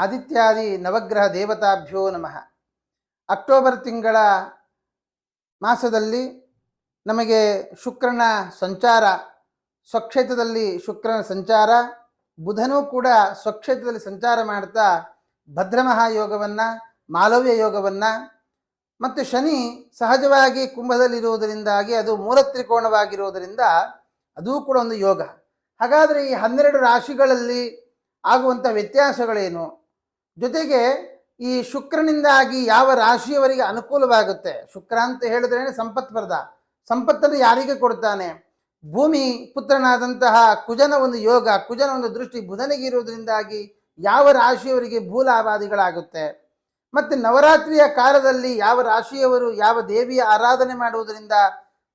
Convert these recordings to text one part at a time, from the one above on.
ಆದಿತ್ಯಾದಿ ನವಗ್ರಹ ದೇವತಾಭ್ಯೋ ನಮಃ. ಅಕ್ಟೋಬರ್ ತಿಂಗಳ ಮಾಸದಲ್ಲಿ ನಮಗೆ ಶುಕ್ರನ ಸಂಚಾರ, ಸ್ವಕ್ಷೇತ್ರದಲ್ಲಿ ಶುಕ್ರನ ಸಂಚಾರ, ಬುಧನೂ ಕೂಡ ಸ್ವಕ್ಷೇತ್ರದಲ್ಲಿ ಸಂಚಾರ ಮಾಡ್ತಾ ಭದ್ರಮಹಾಯೋಗವನ್ನು, ಮಾಲವ್ಯ ಯೋಗವನ್ನು, ಮತ್ತು ಶನಿ ಸಹಜವಾಗಿ ಕುಂಭದಲ್ಲಿರುವುದರಿಂದಾಗಿ ಅದು ಮೂಲ ತ್ರಿಕೋಣವಾಗಿರುವುದರಿಂದ ಅದೂ ಕೂಡ ಒಂದು ಯೋಗ. ಹಾಗಾದರೆ ಈ 12 ರಾಶಿಗಳಲ್ಲಿ ಆಗುವಂಥ ವ್ಯತ್ಯಾಸಗಳೇನು, ಜೊತೆಗೆ ಈ ಶುಕ್ರನಿಂದಾಗಿ ಯಾವ ರಾಶಿಯವರಿಗೆ ಅನುಕೂಲವಾಗುತ್ತೆ? ಶುಕ್ರ ಅಂತ ಹೇಳಿದ್ರೆ ಸಂಪತ್ಪ್ರದ, ಸಂಪತ್ತನ್ನು ಯಾರಿಗೆ ಕೊಡ್ತಾನೆ? ಭೂಮಿ ಪುತ್ರನಾದಂತಹ ಕುಜನ ಒಂದು ಯೋಗ, ಕುಜನ ಒಂದು ದೃಷ್ಟಿ ಬುಧನಿಗೆ ಇರುವುದರಿಂದಾಗಿ ಯಾವ ರಾಶಿಯವರಿಗೆ ಭೂಲಾಭಾದಿಗಳಾಗುತ್ತೆ? ಮತ್ತು ನವರಾತ್ರಿಯ ಕಾಲದಲ್ಲಿ ಯಾವ ರಾಶಿಯವರು ಯಾವ ದೇವಿಯ ಆರಾಧನೆ ಮಾಡುವುದರಿಂದ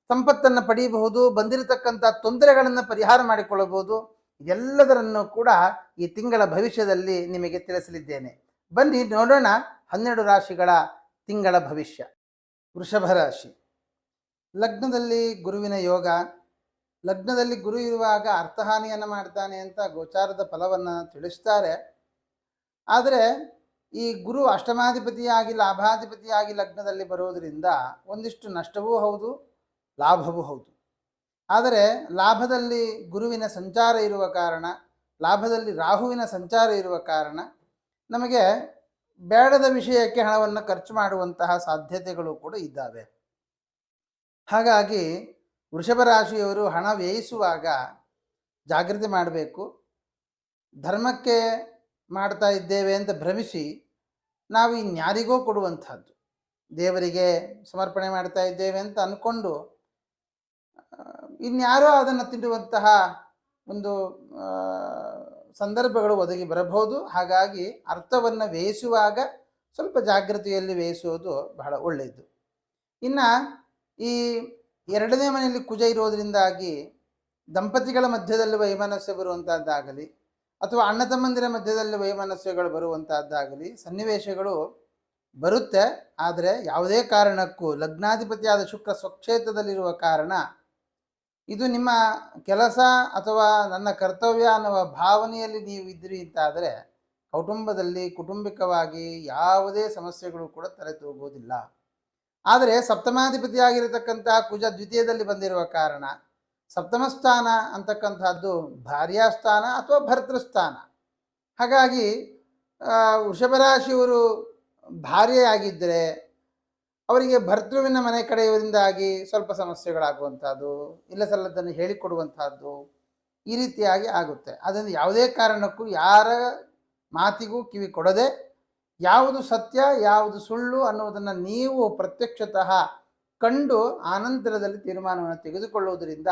ಸಂಪತ್ತನ್ನು ಪಡೆಯಬಹುದು, ಬಂದಿರತಕ್ಕಂಥ ತೊಂದರೆಗಳನ್ನು ಪರಿಹಾರ ಮಾಡಿಕೊಳ್ಳಬಹುದು, ಎಲ್ಲದರನ್ನು ಕೂಡ ಈ ತಿಂಗಳ ಭವಿಷ್ಯದಲ್ಲಿ ನಿಮಗೆ ತಿಳಿಸಲಿದ್ದೇನೆ. ಬನ್ನಿ ನೋಡೋಣ 12 ರಾಶಿಗಳ ತಿಂಗಳ ಭವಿಷ್ಯ. ವೃಷಭ ರಾಶಿ, ಲಗ್ನದಲ್ಲಿ ಗುರುವಿನ ಯೋಗ. ಲಗ್ನದಲ್ಲಿ ಗುರು ಇರುವಾಗ ಅರ್ಥಹಾನಿಯನ್ನು ಮಾಡ್ತಾನೆ ಅಂತ ಗೋಚಾರದ ಫಲವನ್ನು ತಿಳಿಸ್ತಾರೆ. ಆದರೆ ಈ ಗುರು ಅಷ್ಟಮಾಧಿಪತಿಯಾಗಿ ಲಾಭಾಧಿಪತಿಯಾಗಿ ಲಗ್ನದಲ್ಲಿ ಬರೋದರಿಂದ ಒಂದಿಷ್ಟು ನಷ್ಟವೂ ಹೌದು, ಲಾಭವೂ ಹೌದು. ಆದರೆ ಲಾಭದಲ್ಲಿ ಗುರುವಿನ ಸಂಚಾರ ಇರುವ ಕಾರಣ, ಲಾಭದಲ್ಲಿ ರಾಹುವಿನ ಸಂಚಾರ ಇರುವ ಕಾರಣ ನಮಗೆ ಬೇಡದ ವಿಷಯಕ್ಕೆ ಹಣವನ್ನು ಖರ್ಚು ಮಾಡುವಂತಹ ಸಾಧ್ಯತೆಗಳು ಕೂಡ ಇದ್ದಾವೆ. ಹಾಗಾಗಿ ವೃಷಭ ರಾಶಿಯವರು ಹಣ ವ್ಯಯಿಸುವಾಗ ಜಾಗೃತಿ ಮಾಡಬೇಕು. ಧರ್ಮಕ್ಕೆ ಮಾಡ್ತಾ ಇದ್ದೇವೆ ಅಂತ ಭ್ರಮಿಸಿ ನಾವು ಇನ್ಯಾರಿಗೋ ಕೊಡುವಂಥದ್ದು, ದೇವರಿಗೆ ಸಮರ್ಪಣೆ ಮಾಡ್ತಾ ಇದ್ದೇವೆ ಅಂತ ಅಂದ್ಕೊಂಡು ಇನ್ಯಾರೋ ಅದನ್ನು ತಿನ್ನುವಂತಹ ಒಂದು ಸಂದರ್ಭಗಳು ಒದಗಿ ಬರಬಹುದು. ಹಾಗಾಗಿ ಅರ್ಥವನ್ನು ವ್ಯಯಿಸುವಾಗ ಸ್ವಲ್ಪ ಜಾಗೃತಿಯಲ್ಲಿ ವ್ಯಯಿಸುವುದು ಬಹಳ ಒಳ್ಳೆಯದು. ಇನ್ನು ಈ 2ನೇ ಮನೆಯಲ್ಲಿ ಕುಜ ಇರೋದರಿಂದಾಗಿ ದಂಪತಿಗಳ ಮಧ್ಯದಲ್ಲಿ ವೈಮನಸ್ಯ ಬರುವಂಥದ್ದಾಗಲಿ ಅಥವಾ ಅಣ್ಣ ತಮ್ಮಂದಿರ ಮಧ್ಯದಲ್ಲಿ ವೈಮನಸ್ಯಗಳು ಬರುವಂಥದ್ದಾಗಲಿ ಸನ್ನಿವೇಶಗಳು ಬರುತ್ತೆ. ಆದರೆ ಯಾವುದೇ ಕಾರಣಕ್ಕೂ ಲಗ್ನಾಧಿಪತಿಯಾದ ಶುಕ್ರ ಸ್ವಕ್ಷೇತ್ರದಲ್ಲಿರುವ ಕಾರಣ ಇದು ನಿಮ್ಮ ಕೆಲಸ ಅಥವಾ ನನ್ನ ಕರ್ತವ್ಯ ಅನ್ನುವ ಭಾವನೆಯಲ್ಲಿ ನೀವು ಇದ್ರಿ ಅಂತಾದರೆ ಕುಟುಂಬದಲ್ಲಿ ಕುಟುಂಬಿಕವಾಗಿ ಯಾವುದೇ ಸಮಸ್ಯೆಗಳು ಕೂಡ ತಲೆ ತೂಗುವುದಿಲ್ಲ. ಆದರೆ ಸಪ್ತಮಾಧಿಪತಿಯಾಗಿರತಕ್ಕಂತಹ ಕುಜ ದ್ವಿತೀಯದಲ್ಲಿ ಬಂದಿರುವ ಕಾರಣ ಸಪ್ತಮ ಸ್ಥಾನ ಅಂತಕ್ಕಂಥದ್ದು ಭಾರ್ಯಾಸ್ಥಾನ ಅಥವಾ ಭರ್ತೃಸ್ಥಾನ. ಹಾಗಾಗಿ ವೃಷಭರಾಶಿಯವರು ಭಾರ್ಯೆಯಾಗಿದ್ದರೆ ಅವರಿಗೆ ಭರ್ತೃವಿನ ಮನೆ ಕಡೆಯವರಿಂದಾಗಿ ಸ್ವಲ್ಪ ಸಮಸ್ಯೆಗಳಾಗುವಂಥದ್ದು, ಇಲ್ಲ ಸಲ್ಲದನ್ನು ಹೇಳಿಕೊಡುವಂಥದ್ದು, ಈ ರೀತಿಯಾಗಿ ಆಗುತ್ತೆ. ಅದರಿಂದ ಯಾವುದೇ ಕಾರಣಕ್ಕೂ ಯಾರ ಮಾತಿಗೂ ಕಿವಿ ಕೊಡದೆ ಯಾವುದು ಸತ್ಯ ಯಾವುದು ಸುಳ್ಳು ಅನ್ನುವುದನ್ನು ನೀವು ಪ್ರತ್ಯಕ್ಷತಃ ಕಂಡು ಆನಂತರದಲ್ಲಿ ತೀರ್ಮಾನವನ್ನು ತೆಗೆದುಕೊಳ್ಳುವುದರಿಂದ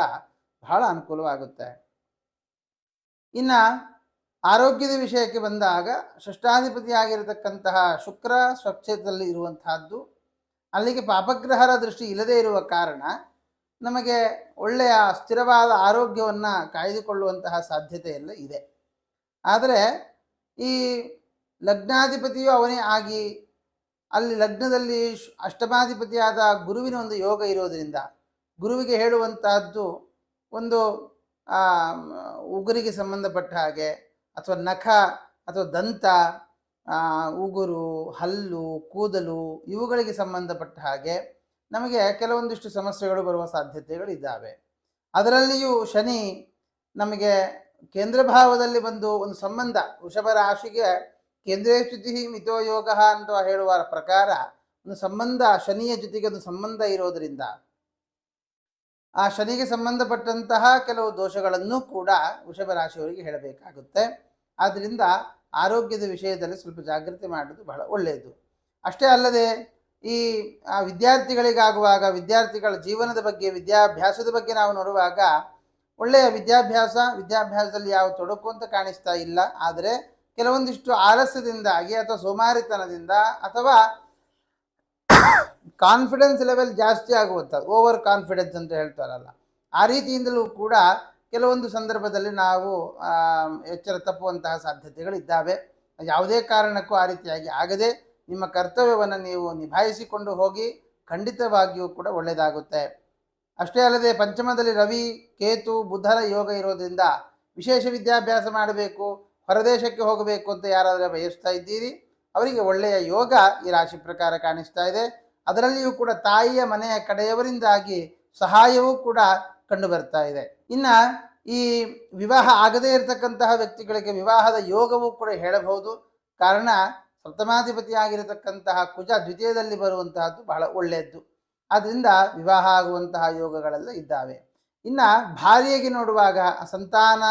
ಬಹಳ ಅನುಕೂಲವಾಗುತ್ತೆ. ಇನ್ನು ಆರೋಗ್ಯದ ವಿಷಯಕ್ಕೆ ಬಂದಾಗ ಷಷ್ಠಾಧಿಪತಿಯಾಗಿರತಕ್ಕಂತಹ ಶುಕ್ರ ಸ್ವಕ್ಷೇತ್ರದಲ್ಲಿ ಇರುವಂತಹದ್ದು, ಅಲ್ಲಿಗೆ ಪಾಪಗ್ರಹರ ದೃಷ್ಟಿ ಇಲ್ಲದೇ ಇರುವ ಕಾರಣ ನಮಗೆ ಒಳ್ಳೆಯ ಸ್ಥಿರವಾದ ಆರೋಗ್ಯವನ್ನು ಕಾಯ್ದುಕೊಳ್ಳುವಂತಹ ಸಾಧ್ಯತೆ ಎಲ್ಲ ಇದೆ. ಆದರೆ ಈ ಲಗ್ನಾಧಿಪತಿಯು ಅವನೇ ಆಗಿ ಅಲ್ಲಿ ಲಗ್ನದಲ್ಲಿ ಅಷ್ಟಮಾಧಿಪತಿಯಾದ ಗುರುವಿನ ಒಂದು ಯೋಗ ಇರೋದರಿಂದ ಗುರುವಿಗೆ ಹೇಳುವಂತಹದ್ದು ಒಂದು ಉಗುರಿಗೆ ಸಂಬಂಧಪಟ್ಟ ಹಾಗೆ ಅಥವಾ ನಖ ಅಥವಾ ದಂತ, ಉಗುರು, ಹಲ್ಲು, ಕೂದಲು ಇವುಗಳಿಗೆ ಸಂಬಂಧಪಟ್ಟ ಹಾಗೆ ನಮಗೆ ಕೆಲವೊಂದಿಷ್ಟು ಸಮಸ್ಯೆಗಳು ಬರುವ ಸಾಧ್ಯತೆಗಳಿದ್ದಾವೆ. ಅದರಲ್ಲಿಯೂ ಶನಿ ನಮಗೆ ಕೇಂದ್ರ ಭಾವದಲ್ಲಿ ಬಂದು ಒಂದು ಸಂಬಂಧ, ವೃಷಭ ರಾಶಿಗೆ ಕೇಂದ್ರೀಯ ಸ್ಥಿತಿ ಮಿತೋ ಯೋಗ ಅಂತ ಹೇಳುವ ಪ್ರಕಾರ ಒಂದು ಸಂಬಂಧ, ಶನಿಯ ಜೊತೆಗೆ ಒಂದು ಸಂಬಂಧ ಇರೋದರಿಂದ ಆ ಶನಿಗೆ ಸಂಬಂಧಪಟ್ಟಂತಹ ಕೆಲವು ದೋಷಗಳನ್ನು ಕೂಡ ವೃಷಭ ರಾಶಿಯವರಿಗೆ ಹೇಳಬೇಕಾಗುತ್ತೆ. ಆದ್ದರಿಂದ ಆರೋಗ್ಯದ ವಿಷಯದಲ್ಲಿ ಸ್ವಲ್ಪ ಜಾಗೃತಿ ಮಾಡೋದು ಬಹಳ ಒಳ್ಳೆಯದು. ಅಷ್ಟೇ ಅಲ್ಲದೆ ಈ ವಿದ್ಯಾರ್ಥಿಗಳಿಗಾಗುವಾಗ ವಿದ್ಯಾರ್ಥಿಗಳ ಜೀವನದ ಬಗ್ಗೆ, ವಿದ್ಯಾಭ್ಯಾಸದ ಬಗ್ಗೆ ನಾವು ನೋಡುವಾಗ ಒಳ್ಳೆಯ ವಿದ್ಯಾಭ್ಯಾಸದಲ್ಲಿ ಯಾವ ತೊಡಕು ಅಂತ ಕಾಣಿಸ್ತಾ ಇಲ್ಲ. ಆದರೆ ಕೆಲವೊಂದಿಷ್ಟು ಆಲಸ್ಯದಿಂದಾಗಿ ಅಥವಾ ಸೋಮಾರಿತನದಿಂದ ಅಥವಾ ಕಾನ್ಫಿಡೆನ್ಸ್ ಲೆವೆಲ್ ಜಾಸ್ತಿ ಆಗುವಂಥದ್ದು, ಓವರ್ ಕಾನ್ಫಿಡೆನ್ಸ್ ಅಂತ ಹೇಳ್ತಾರಲ್ಲ, ಆ ರೀತಿಯಿಂದಲೂ ಕೂಡ ಕೆಲವೊಂದು ಸಂದರ್ಭದಲ್ಲಿ ನಾವು ಎಚ್ಚರ ತಪ್ಪುವಂತಹ ಸಾಧ್ಯತೆಗಳಿದ್ದಾವೆ. ಯಾವುದೇ ಕಾರಣಕ್ಕೂ ಆ ರೀತಿಯಾಗಿ ಆಗದೆ ನಿಮ್ಮ ಕರ್ತವ್ಯವನ್ನು ನೀವು ನಿಭಾಯಿಸಿಕೊಂಡು ಹೋಗಿ, ಖಂಡಿತವಾಗಿಯೂ ಕೂಡ ಒಳ್ಳೆಯದಾಗುತ್ತೆ. ಅಷ್ಟೇ ಅಲ್ಲದೆ ಪಂಚಮದಲ್ಲಿ ರವಿ, ಕೇತು, ಬುಧರ ಯೋಗ ಇರೋದ್ರಿಂದ ವಿಶೇಷ ವಿದ್ಯಾಭ್ಯಾಸ ಮಾಡಬೇಕು, ಪರದೇಶಕ್ಕೆ ಹೋಗಬೇಕು ಅಂತ ಯಾರಾದರೂ ಬಯಸ್ತಾ ಇದ್ದೀರಿ ಅವರಿಗೆ ಒಳ್ಳೆಯ ಯೋಗ ಈ ರಾಶಿ ಪ್ರಕಾರ ಕಾಣಿಸ್ತಾ ಇದೆ. ಅದರಲ್ಲಿಯೂ ಕೂಡ ತಾಯಿಯ ಮನೆಯ ಕಡೆಯವರಿಂದಾಗಿ ಸಹಾಯವೂ ಕೂಡ ಕಂಡು ಬರ್ತಾ ಇದೆ. ಇನ್ನ ಈ ವಿವಾಹ ಆಗದೇ ಇರತಕ್ಕಂತಹ ವ್ಯಕ್ತಿಗಳಿಗೆ ವಿವಾಹದ ಯೋಗವೂ ಕೂಡ ಹೇಳಬಹುದು. ಕಾರಣ ಸಪ್ತಮಾಧಿಪತಿಯಾಗಿರತಕ್ಕಂತಹ ಕುಜ ದ್ವಿತೀಯದಲ್ಲಿ ಬರುವಂತಹದ್ದು ಬಹಳ ಒಳ್ಳೆಯದ್ದು. ಆದ್ದರಿಂದ ವಿವಾಹ ಆಗುವಂತಹ ಯೋಗಗಳೆಲ್ಲ ಇದ್ದಾವೆ. ಇನ್ನ ಭಾರ್ಯೆಗೆ ನೋಡುವಾಗ ಸಂತಾನ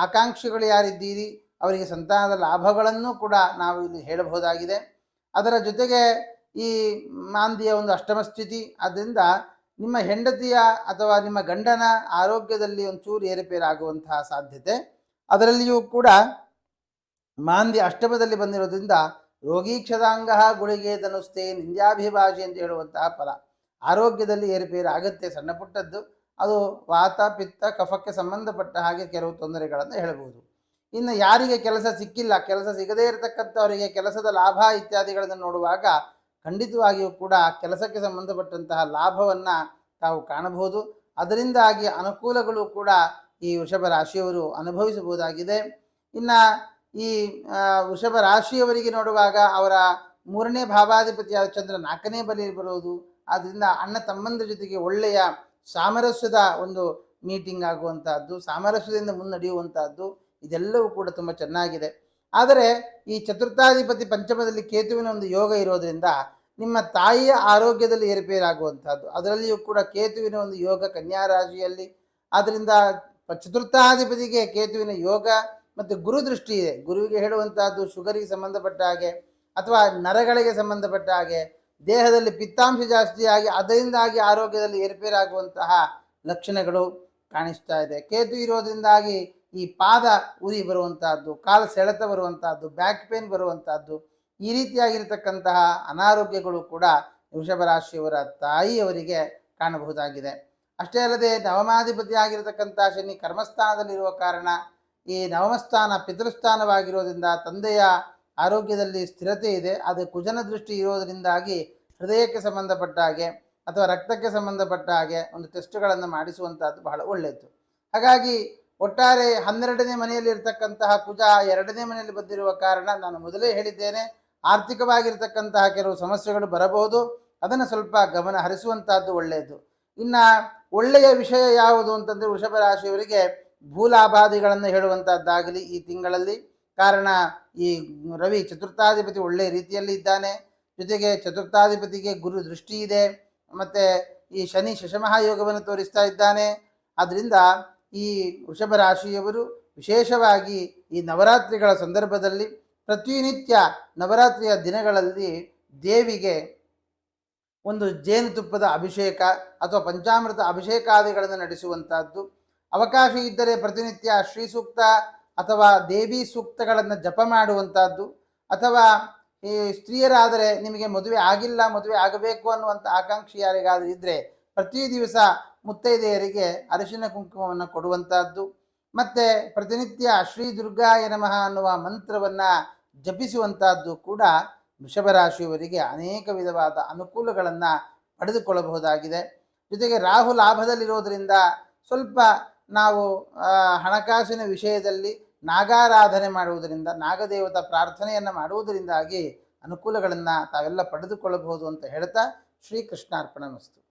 ಆಕಾಂಕ್ಷಿಗಳು ಯಾರಿದ್ದೀರಿ ಅವರಿಗೆ ಸಂತಾನದ ಲಾಭಗಳನ್ನು ಕೂಡ ನಾವು ಇಲ್ಲಿ ಹೇಳಬಹುದಾಗಿದೆ. ಅದರ ಜೊತೆಗೆ ಈ ಮಾಂದಿಯ ಒಂದು ಅಷ್ಟಮ ಸ್ಥಿತಿ, ಆದ್ದರಿಂದ ನಿಮ್ಮ ಹೆಂಡತಿಯ ಅಥವಾ ನಿಮ್ಮ ಗಂಡನ ಆರೋಗ್ಯದಲ್ಲಿ ಒಂಚೂರು ಏರುಪೇರಾಗುವಂತಹ ಸಾಧ್ಯತೆ. ಅದರಲ್ಲಿಯೂ ಕೂಡ ಮಾಂದ್ಯ ಅಷ್ಟಮದಲ್ಲಿ ಬಂದಿರೋದ್ರಿಂದ ರೋಗೀಕ್ಷದಾಂಗ ಗುಳಿಗೆ ಧನುಸ್ತೆ ನಿಂದ್ಯಾಭಿಭಾಷೆ ಅಂತ ಹೇಳುವಂತಹ ಫಲ. ಆರೋಗ್ಯದಲ್ಲಿ ಏರುಪೇರು ಆಗುತ್ತೆ, ಸಣ್ಣ ಪುಟ್ಟದ್ದು. ಅದು ವಾತ ಪಿತ್ತ ಕಫಕ್ಕೆ ಸಂಬಂಧಪಟ್ಟ ಹಾಗೆ ಕೆಲವು ತೊಂದರೆಗಳನ್ನು ಹೇಳಬಹುದು. ಇನ್ನು ಯಾರಿಗೆ ಕೆಲಸ ಸಿಕ್ಕಿಲ್ಲ, ಕೆಲಸ ಸಿಗದೇ ಇರತಕ್ಕಂಥವರಿಗೆ ಕೆಲಸದ ಲಾಭ ಇತ್ಯಾದಿಗಳನ್ನು ನೋಡುವಾಗ ಖಂಡಿತವಾಗಿಯೂ ಕೂಡ ಕೆಲಸಕ್ಕೆ ಸಂಬಂಧಪಟ್ಟಂತಹ ಲಾಭವನ್ನು ತಾವು ಕಾಣಬಹುದು. ಅದರಿಂದಾಗಿ ಅನುಕೂಲಗಳು ಕೂಡ ಈ ವೃಷಭ ರಾಶಿಯವರು ಅನುಭವಿಸಬಹುದಾಗಿದೆ. ಇನ್ನು ಈ ವೃಷಭ ರಾಶಿಯವರಿಗೆ ನೋಡುವಾಗ ಅವರ 3ನೇ ಭಾವಾಧಿಪತಿಯಾದ ಚಂದ್ರ 4ನೇ ಬಲಿಯಲ್ಲಿ ಬರುವುದು. ಆದ್ದರಿಂದ ಅಣ್ಣ ತಮ್ಮಂದ್ರ ಜೊತೆಗೆ ಒಳ್ಳೆಯ ಸಾಮರಸ್ಯದ ಒಂದು ಮೀಟಿಂಗ್ ಆಗುವಂತಹದ್ದು, ಸಾಮರಸ್ಯದಿಂದ ಮುನ್ನಡೆಯುವಂತಹದ್ದು, ಇದೆಲ್ಲವೂ ಕೂಡ ತುಂಬ ಚೆನ್ನಾಗಿದೆ. ಆದರೆ ಈ ಚತುರ್ಥಾಧಿಪತಿ ಪಂಚಮದಲ್ಲಿ ಕೇತುವಿನ ಒಂದು ಯೋಗ ಇರೋದ್ರಿಂದ ನಿಮ್ಮ ತಾಯಿಯ ಆರೋಗ್ಯದಲ್ಲಿ ಏರುಪೇರಾಗುವಂತಹದ್ದು. ಅದರಲ್ಲಿಯೂ ಕೂಡ ಕೇತುವಿನ ಒಂದು ಯೋಗ ಕನ್ಯಾ ರಾಶಿಯಲ್ಲಿ. ಆದ್ದರಿಂದ ಚತುರ್ಥಾಧಿಪತಿಗೆ ಕೇತುವಿನ ಯೋಗ ಮತ್ತು ಗುರು ದೃಷ್ಟಿ ಇದೆ. ಗುರುವಿಗೆ ಹೇಳುವಂತಹದ್ದು ಶುಗರಿಗೆ ಸಂಬಂಧಪಟ್ಟ ಹಾಗೆ ಅಥವಾ ನರಗಳಿಗೆ ಸಂಬಂಧಪಟ್ಟ ಹಾಗೆ ದೇಹದಲ್ಲಿ ಪಿತ್ತಾಂಶ ಜಾಸ್ತಿಯಾಗಿ ಅದರಿಂದಾಗಿ ಆರೋಗ್ಯದಲ್ಲಿ ಏರುಪೇರಾಗುವಂತಹ ಲಕ್ಷಣಗಳು ಕಾಣಿಸ್ತಾ ಇದೆ. ಕೇತು ಇರೋದ್ರಿಂದಾಗಿ ಈ ಪಾದ ಉರಿ ಬರುವಂತಹದ್ದು, ಕಾಲು ಸೆಳೆತ ಬರುವಂತಹದ್ದು, ಬ್ಯಾಕ್ ಪೇನ್ ಬರುವಂತಹದ್ದು, ಈ ರೀತಿಯಾಗಿರ್ತಕ್ಕಂತಹ ಅನಾರೋಗ್ಯಗಳು ಕೂಡ ವೃಷಭ ರಾಶಿಯವರ ತಾಯಿಯವರಿಗೆ ಕಾಣಬಹುದಾಗಿದೆ. ಅಷ್ಟೇ ಅಲ್ಲದೆ ನವಮಾಧಿಪತಿ ಆಗಿರತಕ್ಕಂತಹ ಶನಿ ಕರ್ಮಸ್ಥಾನದಲ್ಲಿರುವ ಕಾರಣ ಈ ನವಮಸ್ಥಾನ ಪಿತೃಸ್ಥಾನವಾಗಿರೋದ್ರಿಂದ ತಂದೆಯ ಆರೋಗ್ಯದಲ್ಲಿ ಸ್ಥಿರತೆ ಇದೆ. ಅದು ಕುಜನ ದೃಷ್ಟಿ ಇರೋದರಿಂದಾಗಿ ಹೃದಯಕ್ಕೆ ಸಂಬಂಧಪಟ್ಟ ಹಾಗೆ ಅಥವಾ ರಕ್ತಕ್ಕೆ ಸಂಬಂಧಪಟ್ಟ ಹಾಗೆ ಒಂದು ಟೆಸ್ಟ್ಗಳನ್ನು ಮಾಡಿಸುವಂತಹದ್ದು ಬಹಳ ಒಳ್ಳೆಯದು. ಹಾಗಾಗಿ ಒಟ್ಟಾರೆ 12ನೇ ಮನೆಯಲ್ಲಿ ಇರತಕ್ಕಂತಹ ಕುಜ 2ನೇ ಮನೆಯಲ್ಲಿ ಬಂದಿರುವ ಕಾರಣ ನಾನು ಮೊದಲೇ ಹೇಳಿದ್ದೇನೆ, ಆರ್ಥಿಕವಾಗಿರ್ತಕ್ಕಂತಹ ಕೆಲವು ಸಮಸ್ಯೆಗಳು ಬರಬಹುದು. ಅದನ್ನು ಸ್ವಲ್ಪ ಗಮನ ಹರಿಸುವಂತಹದ್ದು ಒಳ್ಳೆಯದು. ಇನ್ನು ಒಳ್ಳೆಯ ವಿಷಯ ಯಾವುದು ಅಂತಂದರೆ ವೃಷಭ ರಾಶಿಯವರಿಗೆ ಭೂಲಾಭಾದಿಗಳನ್ನು ಹೇಳುವಂತಹದ್ದಾಗಲಿ ಈ ತಿಂಗಳಲ್ಲಿ. ಕಾರಣ ಈ ರವಿ ಚತುರ್ಥಾಧಿಪತಿ ಒಳ್ಳೆಯ ರೀತಿಯಲ್ಲಿ ಇದ್ದಾನೆ, ಜೊತೆಗೆ ಚತುರ್ಥಾಧಿಪತಿಗೆ ಗುರು ದೃಷ್ಟಿ ಇದೆ, ಮತ್ತು ಈ ಶನಿ ಶಶಮಹಾಯೋಗವನ್ನು ತೋರಿಸ್ತಾ ಇದ್ದಾನೆ. ಆದ್ದರಿಂದ ಈ ವೃಷಭ ರಾಶಿಯವರು ವಿಶೇಷವಾಗಿ ಈ ನವರಾತ್ರಿಗಳ ಸಂದರ್ಭದಲ್ಲಿ ಪ್ರತಿನಿತ್ಯ ನವರಾತ್ರಿಯ ದಿನಗಳಲ್ಲಿ ದೇವಿಗೆ ಒಂದು ಜೇನುತುಪ್ಪದ ಅಭಿಷೇಕ ಅಥವಾ ಪಂಚಾಮೃತ ಅಭಿಷೇಕಾದಿಗಳನ್ನು ನಡೆಸುವಂತಹದ್ದು. ಅವಕಾಶ ಇದ್ದರೆ ಪ್ರತಿನಿತ್ಯ ಶ್ರೀ ಸೂಕ್ತ ಅಥವಾ ದೇವಿ ಸೂಕ್ತಗಳನ್ನು ಜಪ ಮಾಡುವಂತಹದ್ದು. ಅಥವಾ ಈ ಸ್ತ್ರೀಯರಾದರೆ ನಿಮಗೆ ಮದುವೆ ಆಗಿಲ್ಲ, ಮದುವೆ ಆಗಬೇಕು ಅನ್ನುವಂಥ ಆಕಾಂಕ್ಷಿ ಯಾರಿಗಾದರೂ ಇದ್ದರೆ ಪ್ರತಿ ದಿವಸ ಮುತ್ತೈದೆಯರಿಗೆ ಅರಿಶಿನ ಕುಂಕುಮವನ್ನು ಕೊಡುವಂತಹದ್ದು. ಮತ್ತು ಪ್ರತಿನಿತ್ಯ ಶ್ರೀ ದುರ್ಗಾಯ ನಮಃ ಅನ್ನುವ ಮಂತ್ರವನ್ನು ಜಪಿಸುವಂತಹದ್ದು ಕೂಡ ವೃಷಭ ರಾಶಿಯವರಿಗೆ ಅನೇಕ ವಿಧವಾದ ಅನುಕೂಲಗಳನ್ನು ಪಡೆದುಕೊಳ್ಳಬಹುದಾಗಿದೆ. ಜೊತೆಗೆ ರಾಹು ಲಾಭದಲ್ಲಿರೋದರಿಂದ ಸ್ವಲ್ಪ ನಾವು ಹಣಕಾಸಿನ ವಿಷಯದಲ್ಲಿ ನಾಗಾರಾಧನೆ ಮಾಡುವುದರಿಂದ, ನಾಗದೇವತಾ ಪ್ರಾರ್ಥನೆಯನ್ನು ಮಾಡುವುದರಿಂದಾಗಿ ಅನುಕೂಲಗಳನ್ನು ತಾವೆಲ್ಲ ಪಡೆದುಕೊಳ್ಳಬಹುದು ಅಂತ ಹೇಳ್ತಾ ಶ್ರೀಕೃಷ್ಣಾರ್ಪಣಮಸ್ತು.